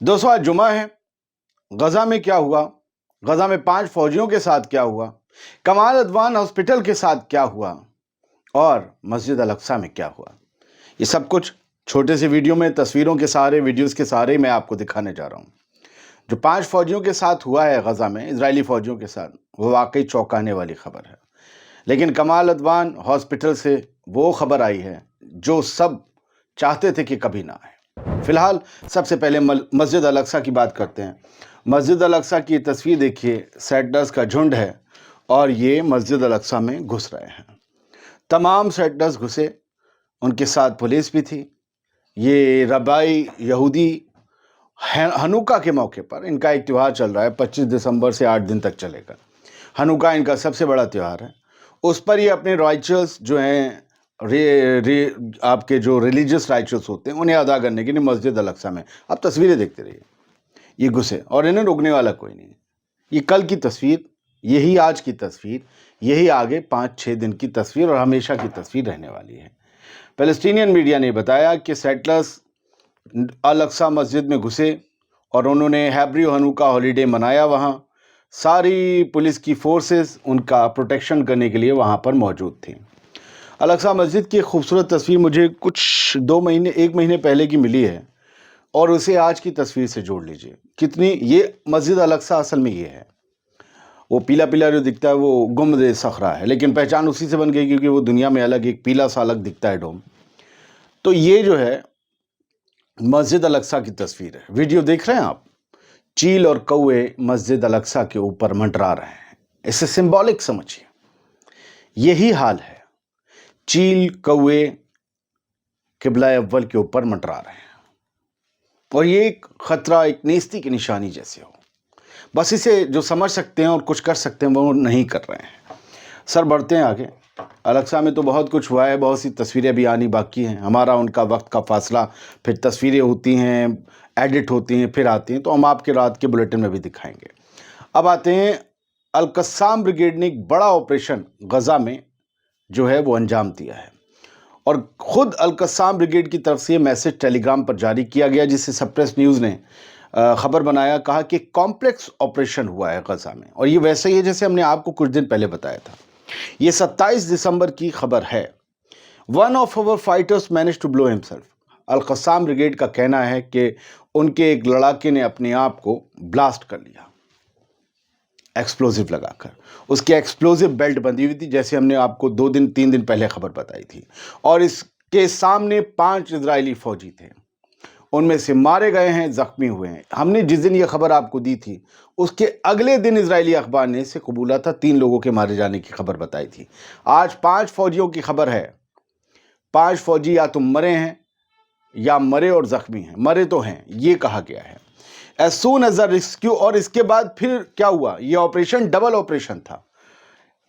दोस्तों, आज जुमा है। गजा में क्या हुआ, गजा में 5 फौजियों के साथ क्या हुआ, कमाल अदवान हॉस्पिटल के साथ क्या हुआ और मस्जिद अल अक्सा में क्या हुआ, ये सब कुछ छोटे से वीडियो में, तस्वीरों के सहारे, वीडियोस के सहारे मैं आपको दिखाने जा रहा हूँ। जो 5 फौजियों के साथ हुआ है गजा में, इजरायली फौजियों के साथ, वो वाकई चौंकाने वाली खबर है। लेकिन कमाल अदवान हॉस्पिटल से वो खबर आई है जो सब चाहते थे कि कभी ना आए। फिलहाल सबसे पहले मस्जिद अल अक्सा की बात करते हैं। मस्जिद अल अक्सा की तस्वीर देखिए, सेटर्स का झुंड है और ये मस्जिद अल अक्सा में घुस रहे हैं। तमाम सेटर्स घुसे, उनके साथ पुलिस भी थी। ये रबाई यहूदी हनुका के मौके पर, इनका एक त्यौहार चल रहा है, 25 दिसंबर से 8 दिन तक चलेगा। हनुका इनका सबसे बड़ा त्यौहार है। उस पर ये अपने राइचुअल्स जो हैं, आपके जो रिलीजियस राइचुअल्स होते हैं, उन्हें अदा करने के लिए मस्जिद अल अक्सा में, आप तस्वीरें देखते रहिए, ये घुसे और इन्हें रोकने वाला कोई नहीं। ये कल की तस्वीर, यही आज की तस्वीर, यही आगे 5-6 दिन की तस्वीर और हमेशा की तस्वीर रहने वाली है। पैलेस्टीनियन मीडिया ने बताया कि सेटलर्स अल अक्सा मस्जिद में घुसे और उन्होंने हैब्रियो हनुका हॉलीडे मनाया। वहाँ सारी पुलिस की फोर्सेस उनका प्रोटेक्शन करने के लिए वहाँ पर मौजूद थी। अल अक्सा मस्जिद की खूबसूरत तस्वीर मुझे कुछ 2 महीने 1 महीने पहले की मिली है और उसे आज की तस्वीर से जोड़ लीजिए। कितनी ये मस्जिद अल अक्सा असल में ये है, वो पीला पीला जो दिखता है वो गुम्बद सखरा है, लेकिन पहचान उसी से बन गई क्योंकि वो दुनिया में अलग एक पीला सा अलग दिखता है डोम। तो ये जो है मस्जिद अल अक्सा की तस्वीर है। वीडियो देख रहे हैं आप, चील और कौवे मस्जिद अल अक्सा के ऊपर मंडरा रहे हैं। इसे सिंबॉलिक समझिए, यही हाल है। चील कौवे किबला अव्वल के ऊपर मंडरा रहे हैं और ये एक खतरा, एक नेस्ती की निशानी जैसे हो। बस इसे जो समझ सकते हैं और कुछ कर सकते हैं वो नहीं कर रहे हैं। सर बढ़ते हैं आगे। अल अक्सा में तो बहुत कुछ हुआ है, बहुत सी तस्वीरें भी आनी बाकी हैं। हमारा उनका वक्त का फासला, फिर तस्वीरें होती हैं, एडिट होती हैं, फिर आती हैं, तो हम आपके रात के बुलेटिन में भी दिखाएंगे। अब आते हैं, अल कस्साम ब्रिगेड ने एक बड़ा ऑपरेशन गजा में जो है वो अंजाम दिया है और खुद अल कस्साम ब्रिगेड की तरफ से ये मैसेज टेलीग्राम पर जारी किया गया, जिसे सप्रेस न्यूज़ ने खबर बनाया। कहा कि कॉम्प्लेक्स ऑपरेशन हुआ है गजा में और ये वैसे ही है जैसे हमने आपको कुछ दिन पहले बताया था। ये 27 दिसंबर की खबर है। One of our fighters manage to blow himself. Al Qassam Brigade का कहना है कि उनके एक लड़ाके ने अपने आप को ब्लास्ट कर लिया एक्सप्लोजिव लगाकर। उसकी एक्सप्लोजिव बेल्ट बंधी हुई थी, जैसे हमने आपको 2-3 दिन पहले खबर बताई थी। और इसके सामने 5 इजरायली फौजी थे, उनमें से मारे गए हैं, जख्मी हुए हैं। हमने जिस दिन ये खबर आपको दी थी उसके अगले दिन इजरायली अखबार ने इसे कबूला था, 3 लोगों के मारे जाने की खबर बताई थी। आज 5 फौजियों की खबर है। 5 फौजी या तो मरे हैं या मरे और जख्मी हैं। मरे तो हैं, ये कहा गया है। As soon as a rescue, और इसके बाद फिर क्या हुआ, ये ऑपरेशन डबल ऑपरेशन था।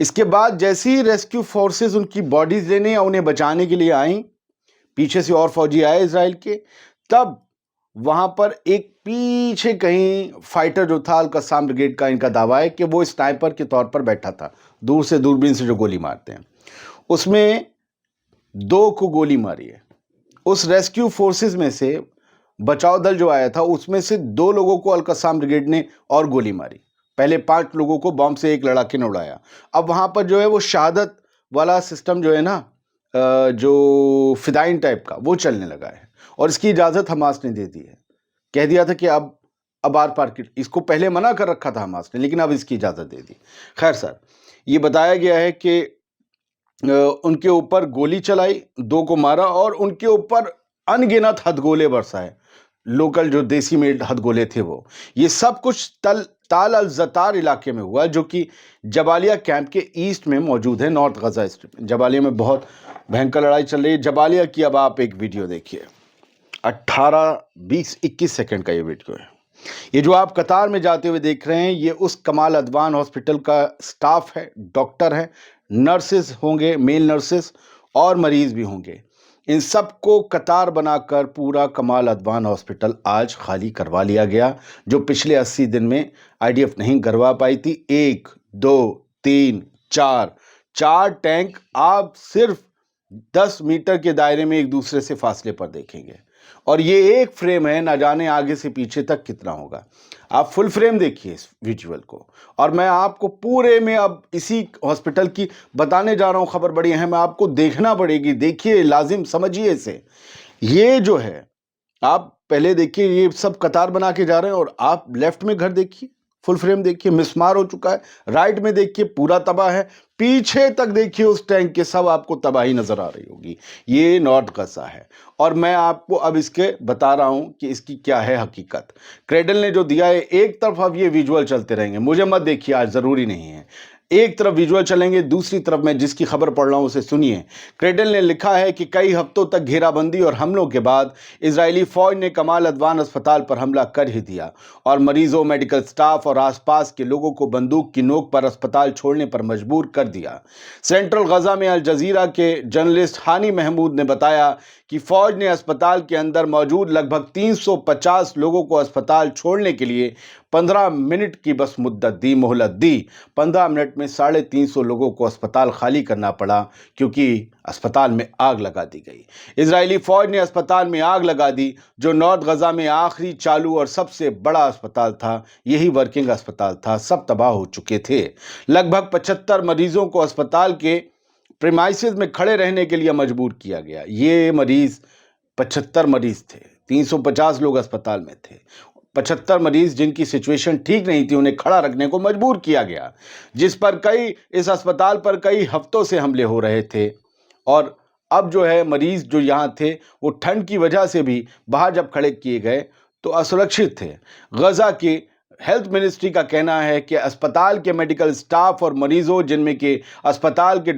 इसके बाद जैसे ही रेस्क्यू फोर्सेस उनकी बॉडीज लेने या उन्हें बचाने के लिए आई, पीछे से और फौजी आए इजराइल के, तब वहां पर एक पीछे कहीं फाइटर जो था, अल कस्साम ब्रिगेड का इनका दावा है कि वो स्नाइपर के तौर पर बैठा था, दूर से दूरबीन से जो गोली मारते हैं, उसमें 2 को गोली मारी है। उस रेस्क्यू फोर्सेस में से बचाव दल जो आया था उसमें से 2 लोगों को अल कस्साम ब्रिगेड ने और गोली मारी। पहले 5 लोगों को बॉम्ब से एक लड़ाके ने उड़ाया। अब वहां पर जो है वो शहादत वाला सिस्टम जो है ना, जो फिदाइन टाइप का, वो चलने लगा है और इसकी इजाजत हमास ने दे दी है। कह दिया था कि अब आर पार की, इसको पहले मना कर रखा था हमास ने, लेकिन अब इसकी इजाजत दे दी। खैर सर, ये बताया गया है कि उनके ऊपर गोली चलाई, 2 को मारा और उनके ऊपर अनगिनत हथगोले बरसाए, लोकल जो देसी मेड हथगोले थे वो। ये सब कुछ ताल अल ज़तार इलाके में हुआ, जो कि जबालिया कैंप के ईस्ट में मौजूद है, नॉर्थ गजा स्ट्रिप। जबालिया में बहुत भयंकर लड़ाई चल रही है। जबालिया की अब आप एक वीडियो देखिए, 18, 20, 21 सेकंड का ये वीडियो है। ये जो आप कतार में जाते हुए देख रहे हैं, ये उस कमाल अदवान हॉस्पिटल का स्टाफ है, डॉक्टर है, नर्सेस होंगे, मेल नर्सेस, और मरीज भी होंगे। इन सबको कतार बनाकर पूरा कमाल अदवान हॉस्पिटल आज खाली करवा लिया गया, जो पिछले 80 दिन में आईडीएफ नहीं करवा पाई थी। 1, 2, 3, 4 टैंक आप सिर्फ 10 मीटर के दायरे में एक दूसरे से फासले पर देखेंगे और ये एक फ्रेम है, ना जाने आगे से पीछे तक कितना होगा। आप फुल फ्रेम देखिए इस विजुअल को, और मैं आपको पूरे में अब इसी हॉस्पिटल की बताने जा रहा हूँ। खबर बड़ी अहम है, आपको देखना पड़ेगी। देखिए, लाजिम समझिए इसे। ये जो है, आप पहले देखिए, ये सब कतार बना के जा रहे हैं, और आप लेफ्ट में घर देखिए, फुल फ्रेम देखिए, मिसमार हो चुका है। राइट में देखिए, पूरा तबाह है। पीछे तक देखिए, उस टैंक के सब आपको तबाही नजर आ रही होगी। ये नॉर्थ गजा है, और मैं आपको अब इसके बता रहा हूं कि इसकी क्या है हकीकत। क्रेडल ने जो दिया है, एक तरफ अब ये विजुअल चलते रहेंगे, मुझे मत देखिए आज, जरूरी नहीं है। एक तरफ विजुअल चलेंगे, दूसरी तरफ मैं जिसकी खबर पढ़ रहा हूं उसे सुनिए। क्रेडल ने लिखा है कि कई हफ्तों तक घेराबंदी और हमलों के बाद इजरायली फौज ने कमाल अदवान अस्पताल पर हमला कर ही दिया, और मरीजों, मेडिकल स्टाफ और आसपास के लोगों को बंदूक की नोक पर अस्पताल छोड़ने पर मजबूर कर दिया। सेंट्रल गजा में अल जजीरा के जर्नलिस्ट हानी महमूद ने बताया कि फौज ने अस्पताल के अंदर मौजूद लगभग 350 लोगों को अस्पताल छोड़ने के लिए 15 मिनट की बस मोहलत दी। 15 मिनट में 350 लोगों को अस्पताल खाली करना पड़ा, क्योंकि अस्पताल में आग लगा दी गई। इजरायली फौज ने अस्पताल में आग लगा दी, जो नॉर्थ गजा में आखिरी चालू और सबसे बड़ा अस्पताल था। यही वर्किंग अस्पताल था, सब तबाह हो चुके थे। लगभग 75 मरीजों को अस्पताल के प्रीमाइसेस में खड़े रहने के लिए मजबूर किया गया। ये मरीज 75 मरीज थे, 350 लोग अस्पताल में थे। 75 मरीज जिनकी सिचुएशन ठीक नहीं थी, उन्हें खड़ा रखने को मजबूर किया गया, जिस पर इस अस्पताल पर कई हफ्तों से हमले हो रहे थे। और अब जो है, मरीज जो यहाँ थे वो ठंड की वजह से भी बाहर जब खड़े किए गए तो असुरक्षित थे। गजा की हेल्थ मिनिस्ट्री का कहना है कि अस्पताल के मेडिकल स्टाफ और मरीजों, जिनमें कि अस्पताल के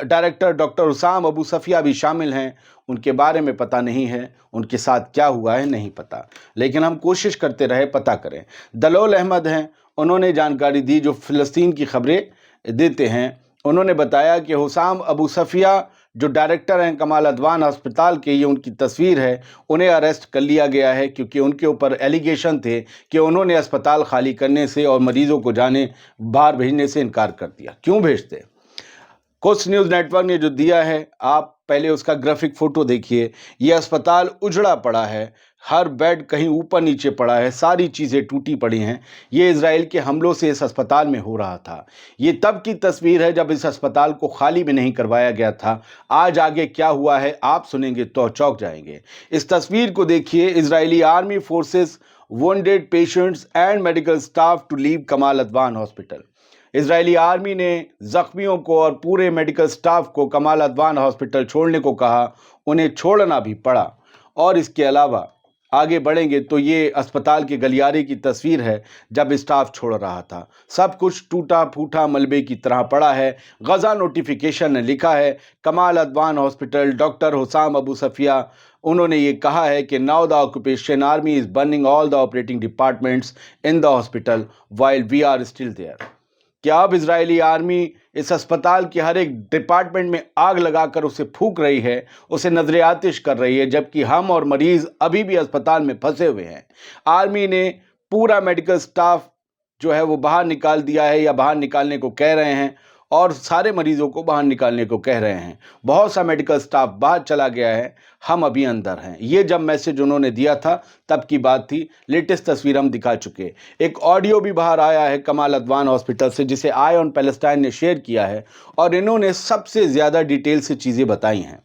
director doctor Hussam Abu Safia भी शामिल हैं, उनके बारे में पता नहीं है, उनके साथ क्या हुआ है नहीं पता, लेकिन हम कोशिश करते रहे पता करें। दलोल अहमद हैं, उन्होंने जानकारी दी, जो फिलिस्तीन की खबरें देते हैं। उन्होंने बताया कि हुसाम अबू सफिया जो डायरेक्टर हैं कमाल अदवान अस्पताल के, ये उनकी तस्वीर है, उन्हें अरेस्ट कर लिया गया है, क्योंकि उनके ऊपर एलिगेशन थे कि उन्होंने अस्पताल खाली करने से और मरीजों को बाहर भेजने से इनकार कर दिया। क्यों भेजते? कुछ न्यूज़ नेटवर्क ने जो दिया है, आप पहले उसका ग्राफिक फोटो देखिए। ये अस्पताल उजड़ा पड़ा है, हर बेड कहीं ऊपर नीचे पड़ा है, सारी चीज़ें टूटी पड़ी हैं। ये इजराइल के हमलों से इस अस्पताल में हो रहा था। ये तब की तस्वीर है जब इस अस्पताल को खाली भी नहीं करवाया गया था। आज आगे क्या हुआ है आप सुनेंगे तो चौंक जाएंगे। इस तस्वीर को देखिए। Israeli army forces wounded patients and medical staff to leave Kamal Adwan hospital. Israeli army ने जख्मियों को और पूरे मेडिकल स्टाफ को कमाल अदवान हॉस्पिटल छोड़ने को कहा। उन्हें छोड़ना भी पड़ा। और इसके अलावा आगे बढ़ेंगे तो ये अस्पताल के गलियारे की तस्वीर है जब स्टाफ छोड़ रहा था। सब कुछ टूटा फूटा मलबे की तरह पड़ा है। गजा नोटिफिकेशन ने लिखा है, Kamal Adwan hospital, doctor Hussam Abu Safiya, उन्होंने ये कहा है कि now the occupation army is burning all the operating departments in the hospital while we are still there. कि अब इजरायली आर्मी इस अस्पताल के हर एक डिपार्टमेंट में आग लगाकर उसे फूंक रही है, उसे नजर आतिश कर रही है, जबकि हम और मरीज अभी भी अस्पताल में फंसे हुए हैं। आर्मी ने पूरा मेडिकल स्टाफ जो है वो बाहर निकाल दिया है, या बाहर निकालने को कह रहे हैं, और सारे मरीजों को बाहर निकालने को कह रहे हैं। बहुत सा मेडिकल स्टाफ बाहर चला गया है, हम अभी अंदर हैं। ये जब मैसेज उन्होंने दिया था तब की बात थी। लेटेस्ट तस्वीर हम दिखा चुके। एक ऑडियो भी बाहर आया है कमाल अदवान हॉस्पिटल से, जिसे आई ऑन पैलेस्टाइन ने शेयर किया है, और इन्होंने सबसे ज़्यादा डिटेल से चीज़ें बताई हैं।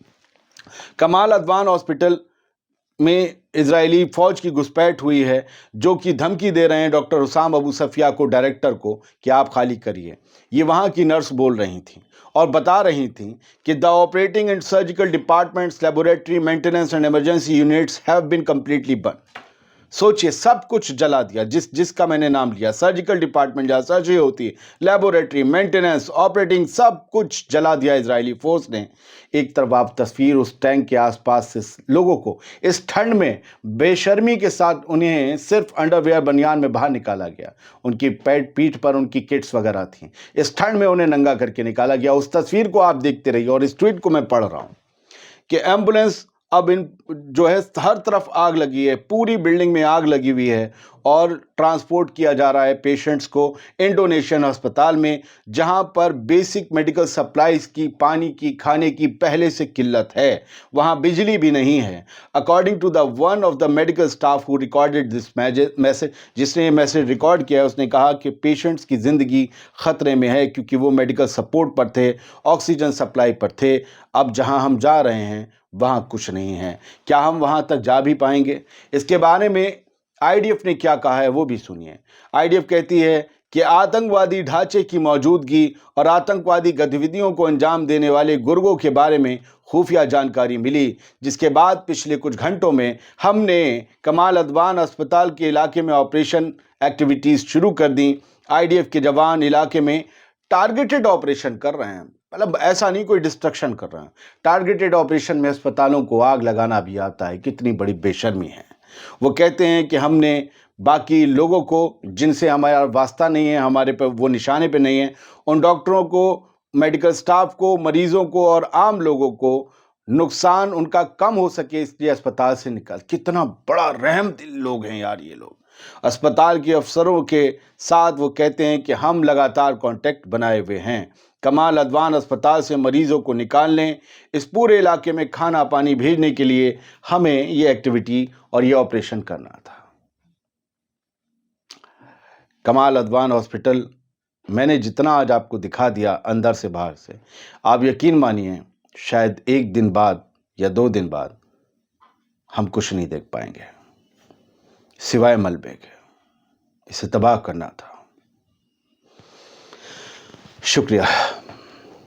कमाल अदवान हॉस्पिटल में इजरायली फौज की घुसपैठ हुई है, जो कि धमकी दे रहे हैं डॉक्टर हुसाम अबू सफिया को, डायरेक्टर को, कि आप खाली करिए। ये वहाँ की नर्स बोल रही थी और बता रही थी कि the operating and surgical departments, laboratory, maintenance and emergency units have been completely burn. सोचिए, सब कुछ जला दिया जिसका मैंने नाम लिया। सर्जिकल डिपार्टमेंट जहाँ सर्जरी होती है, लेबोरेटरी, मेंटेनेंस, ऑपरेटिंग, सब कुछ जला दिया इजरायली फोर्स ने। एक तरफ आप तस्वीर उस टैंक के आसपास से लोगों को इस ठंड में बेशर्मी के साथ उन्हें सिर्फ अंडरवेयर बनियान में बाहर निकाला गया। उनकी पीठ पर उनकी किट्स वगैरह थी। इस ठंड में उन्हें नंगा करके निकाला गया। उस तस्वीर को आप देखते रहिए। और इस ट्वीट को मैं पढ़ रहा हूँ कि एम्बुलेंस अब जो है हर तरफ आग लगी है, पूरी बिल्डिंग में आग लगी हुई है, اور ٹرانسپورٹ کیا جا رہا ہے پیشنٹس کو انڈونیشین ہسپتال میں، جہاں پر بیسک میڈیکل سپلائز کی، پانی کی، کھانے کی پہلے سے قلت ہے، وہاں بجلی بھی نہیں ہے۔ According to the one of the medical staff who recorded this message, جس نے یہ میسج ریکارڈ کیا ہے، اس نے کہا کہ پیشنٹس کی زندگی خطرے میں ہے کیونکہ وہ میڈیکل سپورٹ پر تھے، آکسیجن سپلائی پر تھے۔ اب جہاں ہم جا رہے ہیں وہاں کچھ نہیں ہے، کیا ہم وہاں تک جا بھی پائیں گے؟ اس کے بارے میں آئی ڈی ایف نے کیا کہا ہے وہ بھی سنیے۔ آئی ڈی ایف کہتی ہے کہ آتنکوادی ڈھانچے کی موجودگی اور آتنکوادی گتیودیوں کو انجام دینے والے گروہوں کے بارے میں خفیہ جانکاری ملی، جس کے بعد پچھلے کچھ گھنٹوں میں ہم نے کمال ادوان اسپتال کے علاقے میں آپریشن ایکٹیویٹیز شروع کر دیں۔ آئی ڈی ایف کے جوان علاقے میں ٹارگیٹڈ آپریشن کر رہے ہیں، مطلب ایسا نہیں کوئی ڈسٹرکشن کر رہے ہیں، ٹارگیٹڈ آپریشن میں اسپتالوں کو آگ لگانا بھی آتا ہے۔ کتنی بڑی بے شرمی ہے۔ وہ کہتے ہیں کہ ہم نے باقی لوگوں کو جن سے ہمارا واسطہ نہیں ہے، ہمارے پہ وہ نشانے پہ نہیں ہے، ان ڈاکٹروں کو، میڈیکل سٹاف کو، مریضوں کو اور عام لوگوں کو نقصان ان کا کم ہو سکے اس لیے اسپتال سے نکال۔ کتنا بڑا رحم دل لوگ ہیں یار یہ لوگ۔ اسپتال کے افسروں کے ساتھ وہ کہتے ہیں کہ ہم لگاتار کانٹیکٹ بنائے ہوئے ہیں، کمال ادوان اسپتال سے مریضوں کو نکالنے، اس پورے علاقے میں کھانا پانی بھیجنے کے لیے ہمیں یہ ایکٹیویٹی اور یہ آپریشن کرنا تھا۔ کمال ادوان ہاسپٹل میں نے جتنا آج آپ کو دکھا دیا اندر سے باہر سے، آپ یقین مانیے شاید ایک دن بعد یا 2 دن بعد ہم کچھ نہیں دیکھ پائیں گے سوائے ملبے کے۔ اسے تباہ کرنا تھا۔ شکریہ۔